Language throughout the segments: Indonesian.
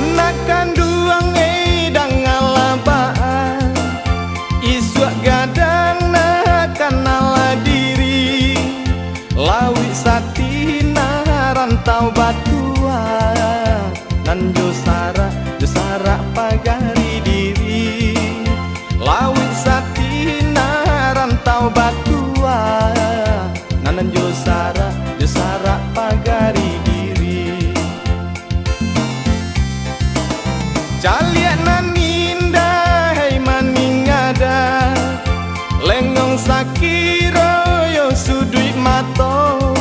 Anak kanduang edang alabaan, isuak gadang na kanala diri, lawi satina rantau batua, nan josara pagari diri, lawi satina rantau batua, nan josara pagari diri. Calian nan indah, hei maning ada, lengong sakiro yo sudui mato,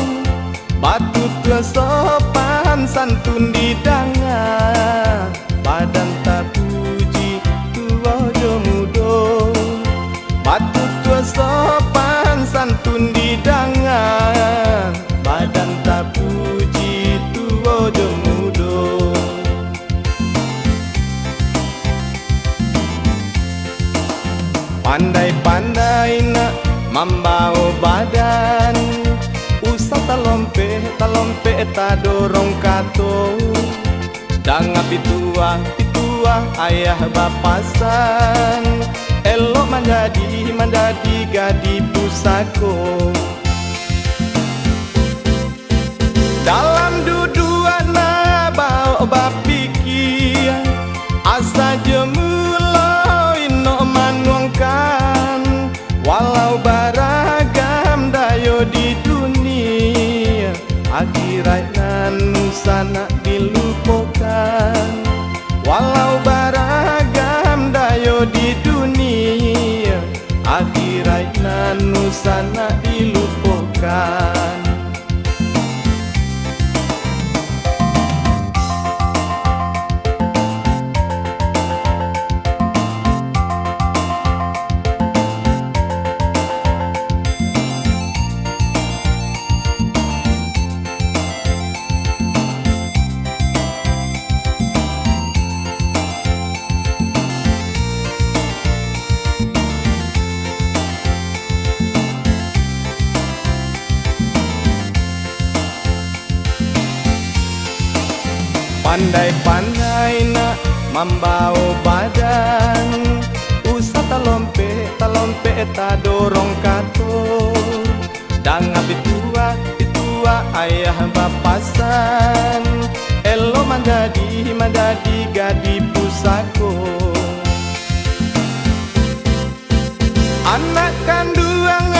batu tua sopan santun di danga, badan tak puji tua jo mudo, batu tua sopan santun di danga, badan tak puji tua jo mudo. Pandai-pandai nak membawa badan, usah talompe tak dorong kato, jangan pitua ayah bapasan, elok menjadi gadi pusako. Dalam dudua na bawa bapikir, asa jemulo ino manuangkan, walau beragam dayo di dunia, akhirat nan usana dilupakan. Walau beragam dayo di dunia, akhirat nan usana dilupakan. Pandai-pandai nak membawa badan, usah talompe tak dorong kato, jangan pitua ayah bapasan, elo menjadi gadi pusako. Anak kanduang